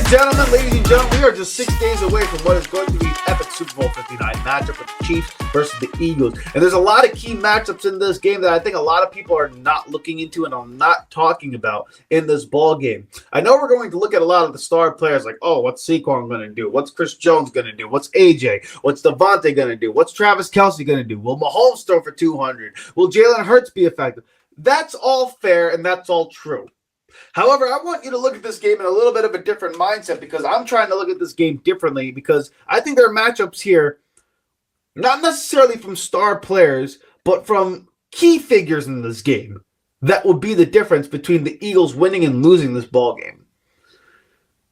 Gentlemen, ladies and gentlemen, we are just 6 days away from what is going to be epic Super Bowl 59 matchup with the Chiefs versus the Eagles. And there's a lot of key matchups in this game that I think a lot of people are not looking into and are not talking about in this ball game. I know we're going to look at a lot of the star players like, oh, what's Saquon going to do? What's Chris Jones going to do? What's AJ? What's Devonta going to do? What's Travis Kelce going to do? Will Mahomes throw for 200? Will Jalen Hurts be effective? That's all fair and that's all true. However, I want you to look at this game in a little bit of a different mindset because I'm trying to look at this game differently because I think there are matchups here, not necessarily from star players, but from key figures in this game that will be the difference between the Eagles winning and losing this ball game.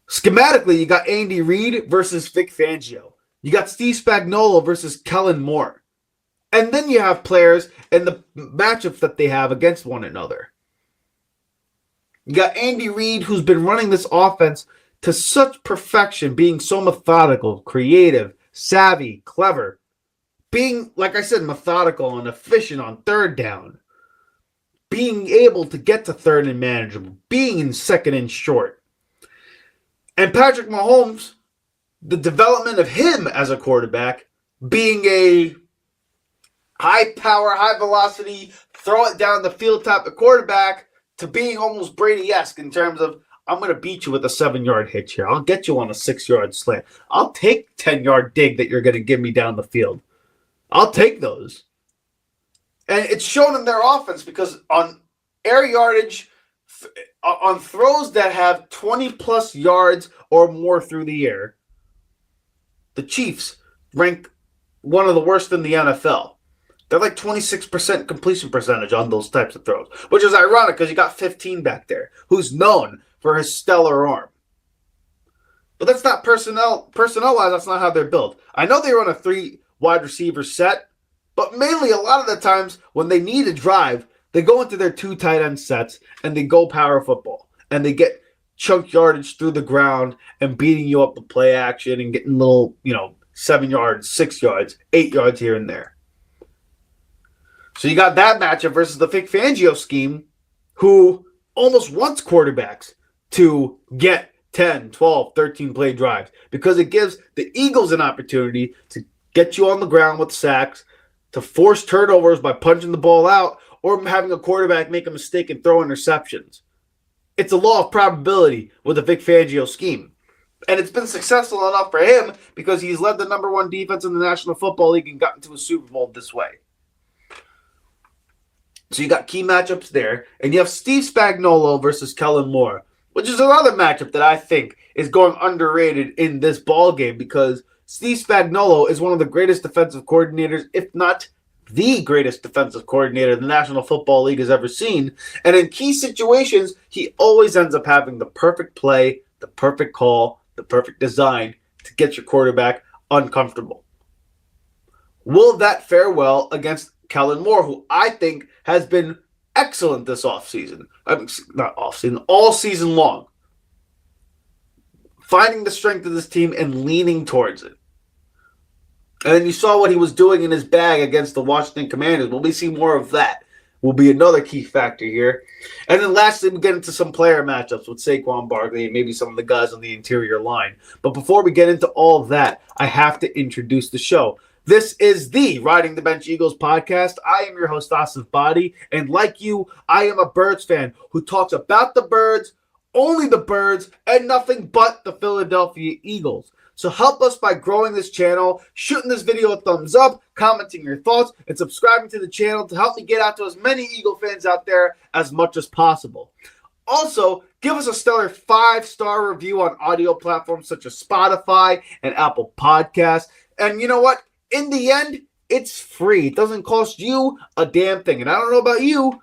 Schematically, you got Andy Reid versus Vic Fangio. You got Steve Spagnuolo versus Kellen Moore. And then you have players and the matchups that they have against one another. You got Andy Reid, who's been running this offense to such perfection, being so methodical, creative, savvy, clever. Being, like I said, methodical and efficient on third down. Being able to get to third and manageable. Being in second and short. And Patrick Mahomes, the development of him as a quarterback, being a high power, high velocity, throw it down the field type of quarterback, to being almost Brady-esque in terms of, I'm going to beat you with a 7-yard hitch here. I'll get you on a 6-yard slant. I'll take 10-yard dig that you're going to give me down the field. I'll take those. And it's shown in their offense because on air yardage, on throws that have 20-plus yards or more through the air, the Chiefs ranked one of the worst in the NFL. They're like 26% completion percentage on those types of throws, which is ironic because you got 15 back there who's known for his stellar arm. But that's not personnel-wise, that's not how they're built. I know they run a 3 wide receiver set, but mainly a lot of the times when they need a drive, they go into their 2 tight end sets and they go power football. And they get chunk yardage through the ground and beating you up with play action and getting little, 7 yards, 6 yards, 8 yards here and there. So you got that matchup versus the Vic Fangio scheme, who almost wants quarterbacks to get 10, 12, 13 play drives because it gives the Eagles an opportunity to get you on the ground with sacks, to force turnovers by punching the ball out, or having a quarterback make a mistake and throw interceptions. It's a law of probability with the Vic Fangio scheme. And it's been successful enough for him because he's led the number 1 defense in the National Football League and gotten to a Super Bowl this way. So you got key matchups there. And you have Steve Spagnuolo versus Kellen Moore, which is another matchup that I think is going underrated in this ball game because Steve Spagnuolo is one of the greatest defensive coordinators, if not the greatest defensive coordinator the National Football League has ever seen. And in key situations, he always ends up having the perfect play, the perfect call, the perfect design to get your quarterback uncomfortable. Will that fare well against Kellen Moore, who I think has been excellent this offseason. Not offseason, all season long. Finding the strength of this team and leaning towards it. And then you saw what he was doing in his bag against the Washington Commanders. Will we see more of that? Will be another key factor here. And then lastly, we get into some player matchups with Saquon Barkley and maybe some of the guys on the interior line. But before we get into all of that, I have to introduce the show. This is the Riding the Bench Eagles podcast. I am your host, Asif Badi, and like you, I am a Birds fan who talks about the Birds, only the Birds, and nothing but the Philadelphia Eagles. So help us by growing this channel, shooting this video a thumbs up, commenting your thoughts, and subscribing to the channel to help me get out to as many Eagle fans out there as much as possible. Also, give us a stellar 5-star review on audio platforms such as Spotify and Apple Podcasts. And you know what? In the end, it's free. It doesn't cost you a damn thing. And I don't know about you,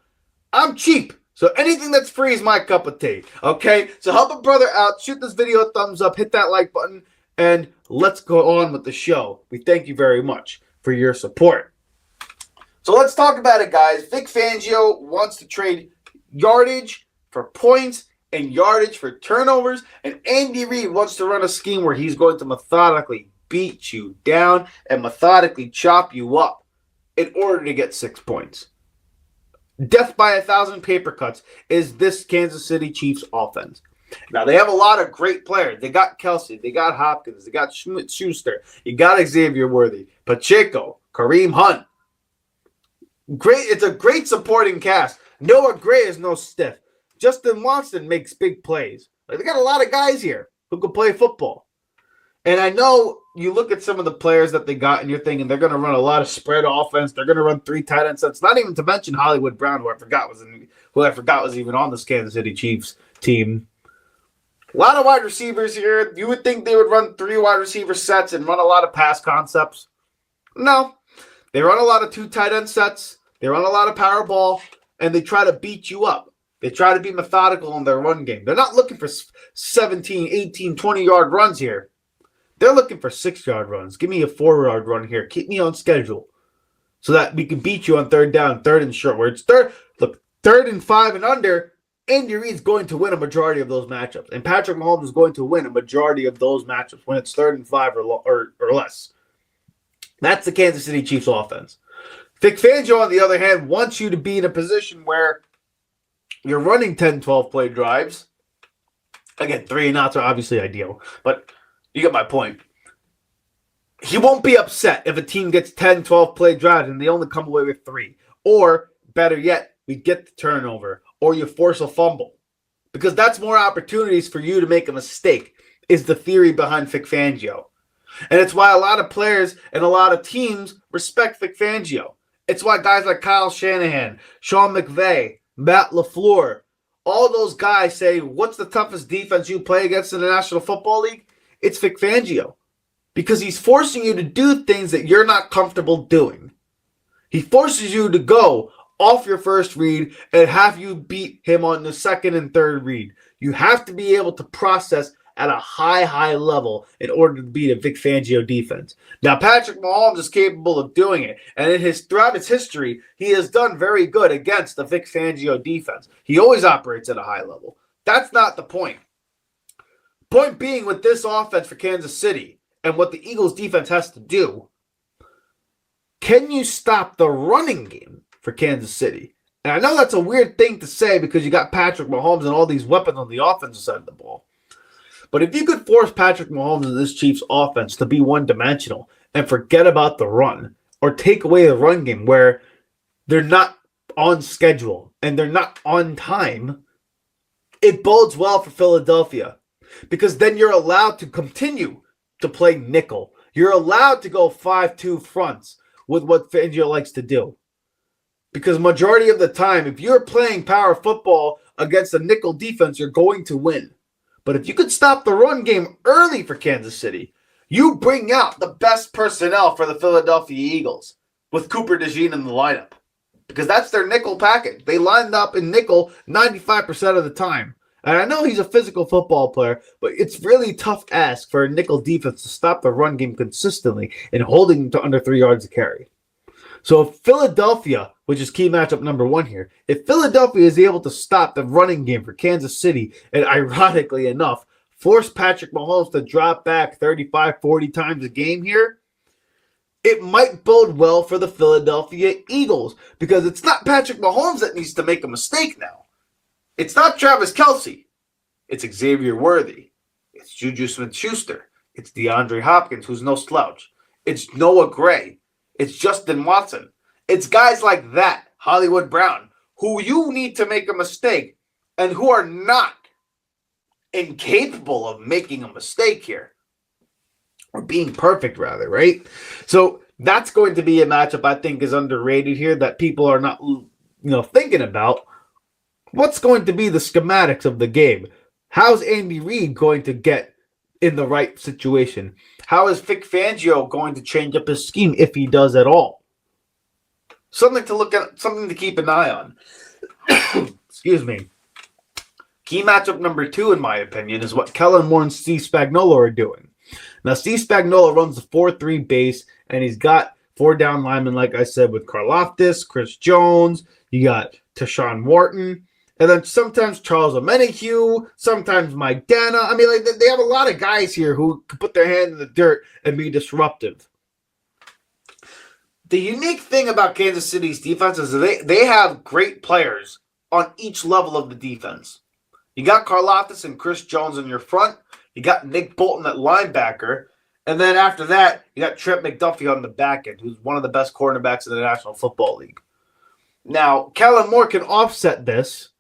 I'm cheap. So anything that's free is my cup of tea. Okay? So help a brother out. Shoot this video a thumbs up. Hit that like button. And let's go on with the show. We thank you very much for your support. So let's talk about it, guys. Vic Fangio wants to trade yardage for points and yardage for turnovers. And Andy Reid wants to run a scheme where he's going to methodically beat you down and methodically chop you up in order to get 6 points. Death by 1,000 paper cuts is this Kansas City Chiefs offense. Now, they have a lot of great players. They got Kelce. They got Hopkins. They got Schuster. You got Xavier Worthy. Pacheco. Kareem Hunt. Great. It's a great supporting cast. Noah Gray is no stiff. Justin Watson makes big plays. Like, they got a lot of guys here who can play football. And I know you look at some of the players that they got and you're thinking they're going to run a lot of spread offense. They're going to run 3 tight end sets. Not even to mention Hollywood Brown, who I forgot was even on this Kansas City Chiefs team. A lot of wide receivers here. You would think they would run 3 wide receiver sets and run a lot of pass concepts. No. They run a lot of 2 tight end sets. They run a lot of power ball, and they try to beat you up. They try to be methodical in their run game. They're not looking for 17, 18, 20-yard runs here. They're looking for 6-yard runs. Give me a 4-yard run here. Keep me on schedule so that we can beat you on 3rd down, 3rd and short. Where it's 3rd and 5 and under, Andy Reid's going to win a majority of those matchups. And Patrick Mahomes is going to win a majority of those matchups when it's 3rd and 5 or less. That's the Kansas City Chiefs offense. Vic Fangio, on the other hand, wants you to be in a position where you're running 10, 12 play drives. Again, 3 and outs are obviously ideal, but you get my point. He won't be upset if a team gets 10, 12 play drives and they only come away with 3. Or, better yet, we get the turnover or you force a fumble. Because that's more opportunities for you to make a mistake, is the theory behind Vic Fangio. And it's why a lot of players and a lot of teams respect Vic Fangio. It's why guys like Kyle Shanahan, Sean McVay, Matt LaFleur, all those guys say, what's the toughest defense you play against in the National Football League? It's Vic Fangio. Because he's forcing you to do things that you're not comfortable doing. He forces you to go off your first read and have you beat him on the 2nd and 3rd read. You have to be able to process at a high level in order to beat a Vic Fangio defense. Now, Patrick Mahomes is capable of doing it, and throughout his history, he has done very good against the Vic Fangio defense. He always operates at a high level. That's not the point. Point being, with this offense for Kansas City and what the Eagles defense has to do, can you stop the running game for Kansas City? And I know that's a weird thing to say because you got Patrick Mahomes and all these weapons on the offensive side of the ball. But if you could force Patrick Mahomes and this Chiefs offense to be one-dimensional and forget about the run, or take away the run game where they're not on schedule and they're not on time, it bodes well for Philadelphia. Because then you're allowed to continue to play nickel. You're allowed to go 5-2 fronts with what Fangio likes to do. Because majority of the time, if you're playing power football against a nickel defense, you're going to win. But if you could stop the run game early for Kansas City, you bring out the best personnel for the Philadelphia Eagles with Cooper Dejean in the lineup. Because that's their nickel package. They lined up in nickel 95% of the time. And I know he's a physical football player, but it's really tough ask for a nickel defense to stop the run game consistently and holding them to under 3 yards a carry. So if Philadelphia, which is key matchup number 1 here, if Philadelphia is able to stop the running game for Kansas City and, ironically enough, force Patrick Mahomes to drop back 35, 40 times a game here, it might bode well for the Philadelphia Eagles because it's not Patrick Mahomes that needs to make a mistake now. It's not Travis Kelce. It's Xavier Worthy. It's Juju Smith-Schuster. It's DeAndre Hopkins, who's no slouch. It's Noah Gray. It's Justin Watson. It's guys like that, Hollywood Brown, who you need to make a mistake and who are not incapable of making a mistake here. Or being perfect, rather, right? So that's going to be a matchup I think is underrated here that people are not thinking about. What's going to be the schematics of the game? How's Andy Reid going to get in the right situation? How is Vic Fangio going to change up his scheme if he does at all? Something to look at, something to keep an eye on. Excuse me. Key matchup number 2, in my opinion, is what Kellen Moore and Steve Spagnuolo are doing. Now, Steve Spagnuolo runs the 4-3 base, and he's got 4 down linemen, like I said, with Karlaftis, Chris Jones. You got Tashawn Wharton. And then sometimes Charles Omenihu, sometimes Mike Dana. I mean, they have a lot of guys here who can put their hand in the dirt and be disruptive. The unique thing about Kansas City's defense is they have great players on each level of the defense. You got Karlaftis and Chris Jones in your front. You got Nick Bolton at linebacker. And then after that, you got Trent McDuffie on the back end, who's one of the best cornerbacks in the National Football League. Now, Kellen Moore can offset this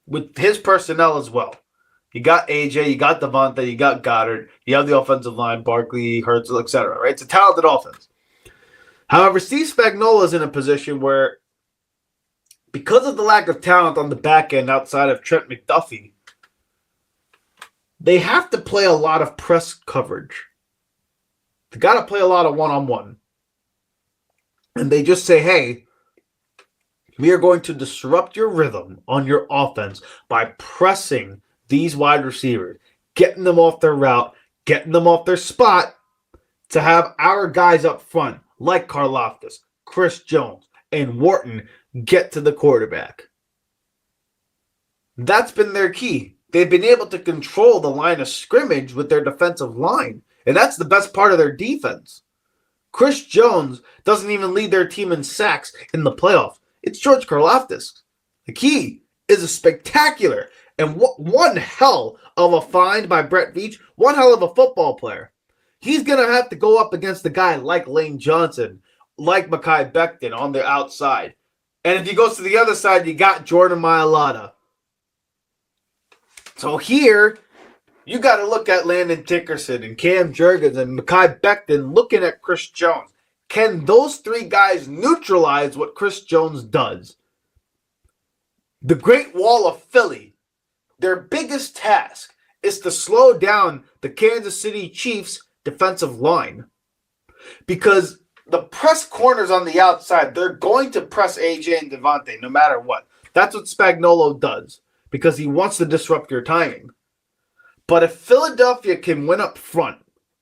with his personnel as well. You got AJ, you got Devonta, you got Goddard, you have the offensive line, Barkley, Hurts, etc. Right? It's a talented offense. However, Steve Spagnuolo is in a position where, because of the lack of talent on the back end outside of Trent McDuffie, they have to play a lot of press coverage. They got to play a lot of one-on-one. And they just say, hey, we are going to disrupt your rhythm on your offense by pressing these wide receivers, getting them off their route, getting them off their spot to have our guys up front, like Karlaftis, Chris Jones, and Wharton, get to the quarterback. That's been their key. They've been able to control the line of scrimmage with their defensive line, and that's the best part of their defense. Chris Jones doesn't even lead their team in sacks in the playoffs. It's George Karlaftis. The key is a spectacular and one hell of a find by Brett Veach, one hell of a football player. He's going to have to go up against a guy like Lane Johnson, like Mekhi Becton on the outside. And if he goes to the other side, you got Jordan Mailata. So here, you got to look at Landon Dickerson and Cam Jurgens and Mekhi Becton looking at Chris Jones. Can those three guys neutralize what Chris Jones does? The Great Wall of Philly, their biggest task is to slow down the Kansas City Chiefs' defensive line. Because the press corners on the outside, they're going to press AJ and Devontae no matter what. That's what Spagnuolo does because he wants to disrupt your timing. But if Philadelphia can win up front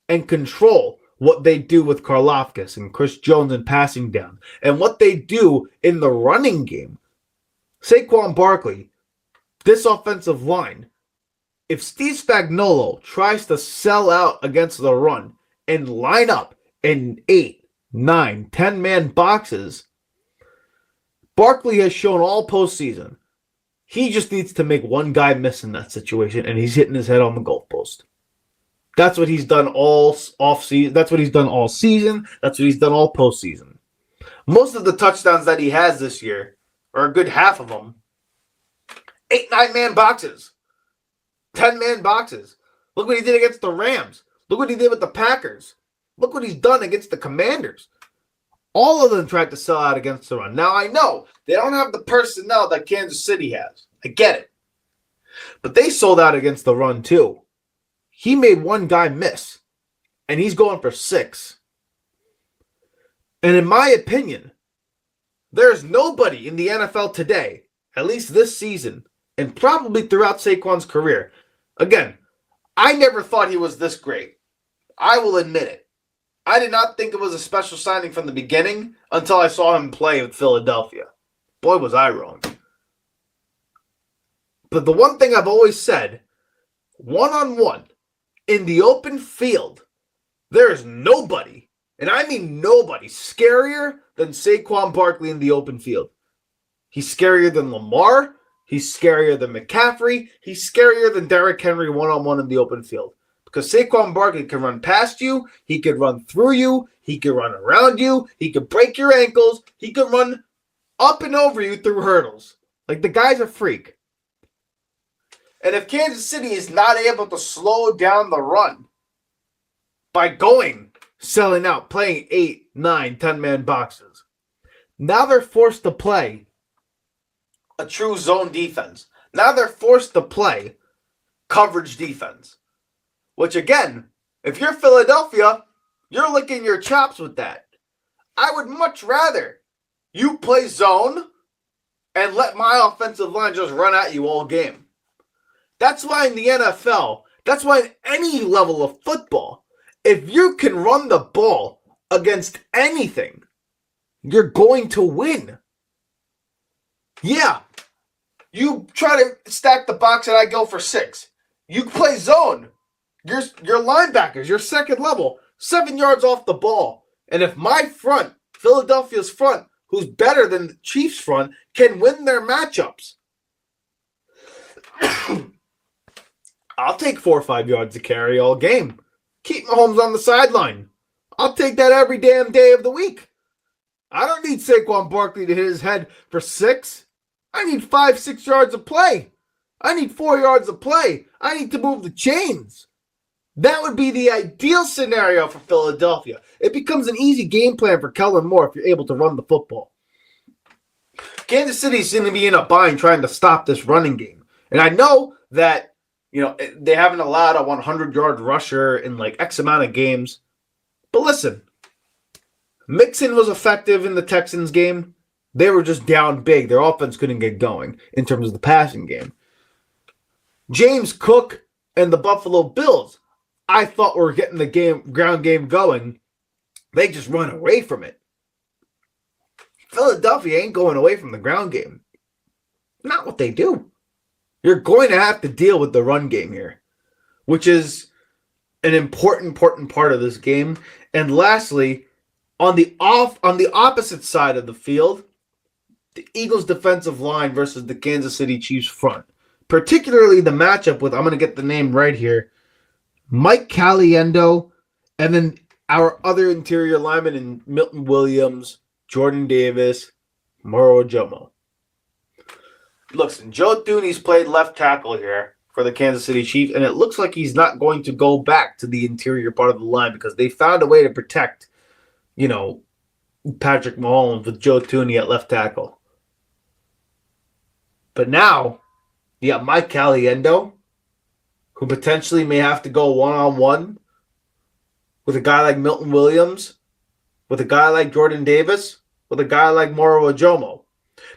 and control what they do with Karlaftis and Chris Jones in passing down, and what they do in the running game, Saquon Barkley, this offensive line, if Steve Spagnuolo tries to sell out against the run and line up in 8, 9, 10-man boxes, Barkley has shown all postseason he just needs to make one guy miss in that situation, and he's hitting his head on the goalpost. That's what he's done all off-season. That's what he's done all season. That's what he's done all postseason. Most of the touchdowns that he has this year, or a good half of them, 8, 9-man boxes. 10-man boxes. Look what he did against the Rams. Look what he did with the Packers. Look what he's done against the Commanders. All of them tried to sell out against the run. Now, I know they don't have the personnel that Kansas City has. I get it. But they sold out against the run, too. He made one guy miss, and he's going for 6. And in my opinion, there's nobody in the NFL today, at least this season, and probably throughout Saquon's career. Again, I never thought he was this great. I will admit it. I did not think it was a special signing from the beginning until I saw him play with Philadelphia. Boy, was I wrong. But the one thing I've always said, one-on-one, in the open field, there is nobody, and I mean nobody, scarier than Saquon Barkley in the open field. He's scarier than Lamar. He's scarier than McCaffrey. He's scarier than Derrick Henry one-on-one in the open field. Because Saquon Barkley can run past you, he can run through you, he can run around you, he can break your ankles, he can run up and over you through hurdles. Like, the guy's a freak. And if Kansas City is not able to slow down the run by selling out, playing 8, 9, 10-man boxes, now they're forced to play a true zone defense. Now they're forced to play coverage defense. Which, again, if you're Philadelphia, you're licking your chops with that. I would much rather you play zone and let my offensive line just run at you all game. That's why in the NFL, that's why in any level of football, if you can run the ball against anything, you're going to win. Yeah, you try to stack the box and I go for 6. You play zone. Your linebackers, your second level, 7 yards off the ball. And if my front, Philadelphia's front, who's better than the Chiefs' front, can win their matchups, I'll take 4 or 5 yards to carry all game. Keep Mahomes on the sideline. I'll take that every damn day of the week. I don't need Saquon Barkley to hit his head for 6. I need 5, 6 yards of play. I need 4 yards of play. I need to move the chains. That would be the ideal scenario for Philadelphia. It becomes an easy game plan for Kellen Moore if you're able to run the football. Kansas City's going to be in a bind trying to stop this running game. And I know that, they haven't allowed a 100-yard rusher in like X amount of games. But listen, Mixon was effective in the Texans game. They were just down big. Their offense couldn't get going in terms of the passing game. James Cook and the Buffalo Bills, I thought were getting the ground game going. They just run away from it. Philadelphia ain't going away from the ground game. Not what they do. You're going to have to deal with the run game here, which is an important part of this game. And lastly, on the opposite side of the field, the Eagles' defensive line versus the Kansas City Chiefs front. Particularly the matchup with, I'm going to get the name right here, Mike Caliendo, and then our other interior linemen in Milton Williams, Jordan Davis, Moro Ojomo. Listen, Joe Thuney's played left tackle here for the Kansas City Chiefs, and it looks like he's not going to go back to the interior part of the line because they found a way to protect, Patrick Mahomes with Joe Thuney at left tackle. But now, you got Mike Caliendo, who potentially may have to go one-on-one with a guy like Milton Williams, with a guy like Jordan Davis, with a guy like Moro Ojomo.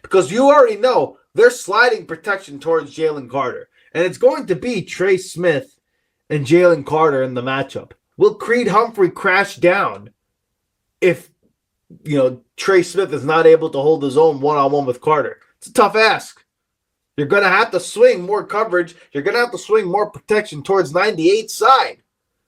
Because you already know they're sliding protection towards Jalen Carter. And it's going to be Trey Smith and Jalen Carter in the matchup. Will Creed Humphrey crash down if, Trey Smith is not able to hold his own one-on-one with Carter? It's a tough ask. You're going to have to swing more coverage. You're going to have to swing more protection towards 98's side.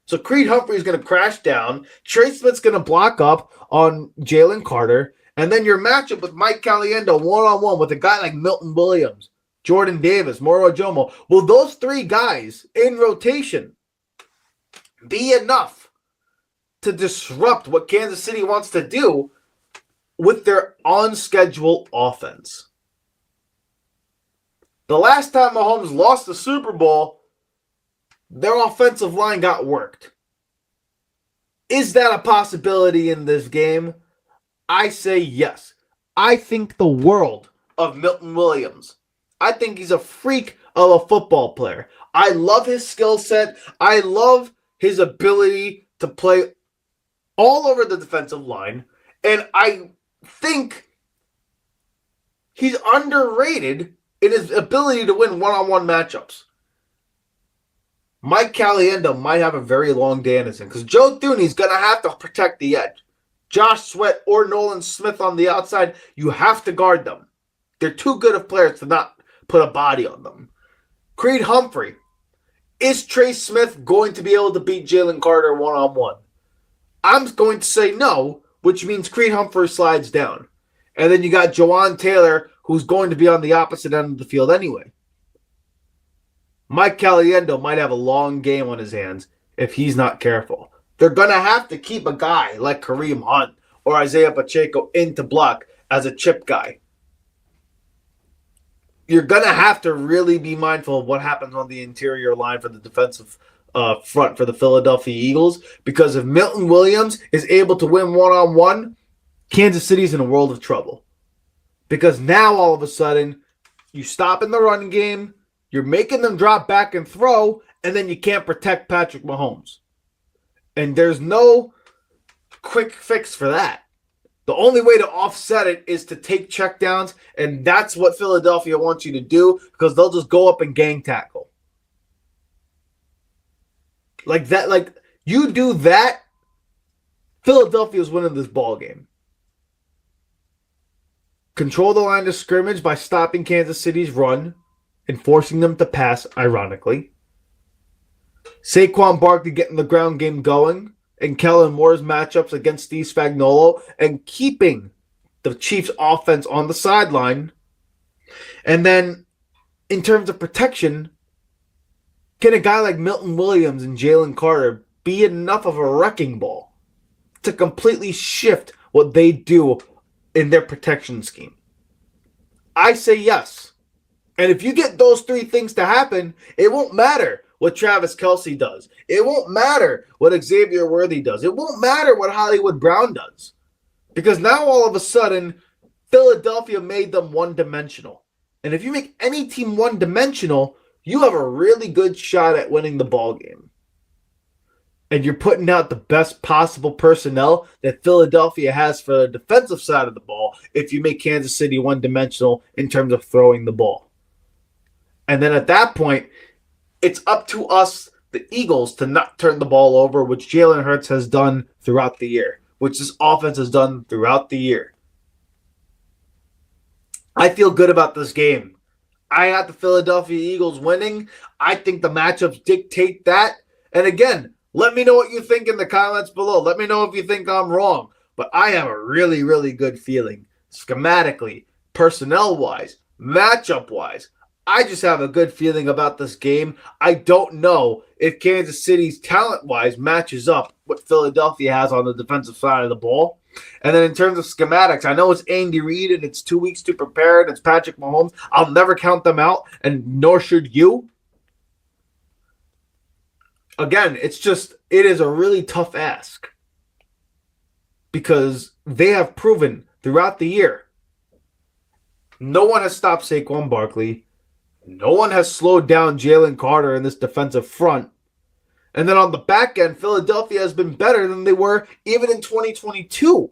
So Creed Humphrey is going to crash down. Trey Smith's going to block up on Jalen Carter. And then your matchup with Mike Caliendo one-on-one with a guy like Milton Williams, Jordan Davis, Moro Ojomo. Will those 3 guys in rotation be enough to disrupt what Kansas City wants to do with their on-schedule offense? The last time Mahomes lost the Super Bowl, their offensive line got worked. Is that a possibility in this game? I say yes. I think the world of Milton Williams. I think he's a freak of a football player. I love his skill set. I love his ability to play all over the defensive line. And I think he's underrated in his ability to win one-on-one matchups. Mike Caliendo might have a very long day in his hand because Joe Thuney's going to have to protect the edge. Josh Sweat or Nolan Smith on the outside, you have to guard them. They're too good of players to not put a body on them. Creed Humphrey. Is Trey Smith going to be able to beat Jalen Carter one-on-one? I'm going to say no, which means Creed Humphrey slides down. And then you got Jawan Taylor, who's going to be on the opposite end of the field anyway. Mike Caliendo might have a long game on his hands if he's not careful. They're going to have to keep a guy like Kareem Hunt or Isaiah Pacheco in to block as a chip guy. You're going to have to really be mindful of what happens on the interior line for the defensive front for the Philadelphia Eagles, because if Milton Williams is able to win one-on-one, Kansas City's in a world of trouble. Because now all of a sudden, you stop in the running game, you're making them drop back and throw, and then you can't protect Patrick Mahomes. And there's no quick fix for that. The only way to offset it is to take checkdowns, and that's what Philadelphia wants you to do because they'll just go up and gang tackle. Like that, like you do that, Philadelphia's winning this ball game. Control the line of scrimmage by stopping Kansas City's run and forcing them to pass, ironically. Saquon Barkley getting the ground game going, and Kellen Moore's matchups against Steve Spagnuolo, and keeping the Chiefs' offense on the sideline. And then in terms of protection, can a guy like Milton Williams and Jalen Carter be enough of a wrecking ball to completely shift what they do in their protection scheme? I say yes. And if you get those three things to happen, it won't matter what Travis Kelce does. It won't matter what Xavier Worthy does. It won't matter what Hollywood Brown does. Because now all of a sudden, Philadelphia made them one-dimensional. And if you make any team one-dimensional, you have a really good shot at winning the ball game. And you're putting out the best possible personnel that Philadelphia has for the defensive side of the ball if you make Kansas City one-dimensional in terms of throwing the ball. And then at that point, it's up to us, the Eagles, to not turn the ball over, which Jalen Hurts has done throughout the year, which this offense has done throughout the year. I feel good about this game. I got the Philadelphia Eagles winning. I think the matchups dictate that. And again, let me know what you think in the comments below. Let me know if you think I'm wrong. But I have a really, really good feeling. Schematically, personnel-wise, matchup-wise, I just have a good feeling about this game. I don't know if Kansas City's talent-wise matches up what Philadelphia has on the defensive side of the ball. And then in terms of schematics, I know it's Andy Reid and it's 2 weeks to prepare and it's Patrick Mahomes. I'll never count them out, and nor should you. Again, it is a really tough ask because they have proven throughout the year no one has stopped Saquon Barkley. No one has slowed down Jalen Carter in this defensive front. And then on the back end, Philadelphia has been better than they were even in 2022.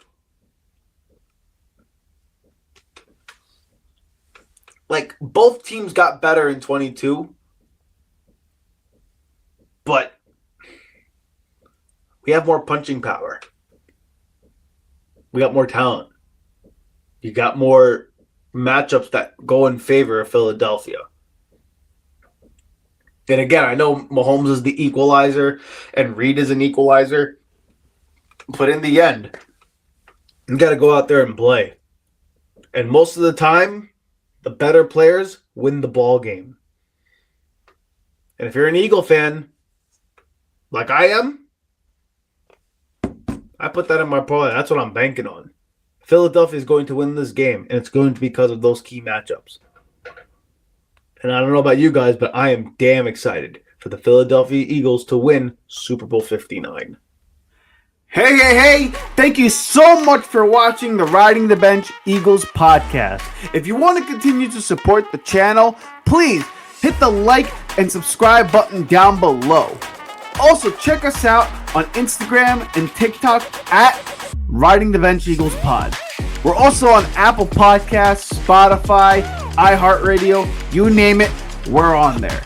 Like, both teams got better in 22. But we have more punching power. We got more talent. You got more matchups that go in favor of Philadelphia. And again, I know Mahomes is the equalizer and Reid is an equalizer. But in the end, you got to go out there and play. And most of the time, the better players win the ball game. And if you're an Eagle fan, like I am, I put that in my parlay. That's what I'm banking on. Philadelphia is going to win this game, and it's going to be because of those key matchups. And I don't know about you guys, but I am damn excited for the Philadelphia Eagles to win Super Bowl 59. Hey! Thank you so much for watching the Riding the Bench Eagles podcast. If you want to continue to support the channel, please hit the like and subscribe button down below. Also, check us out on Instagram and TikTok at Riding the Bench Eagles Pod. We're also on Apple Podcasts, Spotify, iHeartRadio, you name it, we're on there.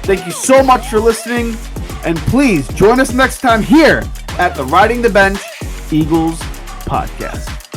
Thank you so much for listening, and please join us next time here at the Riding the Bench Eagles Podcast.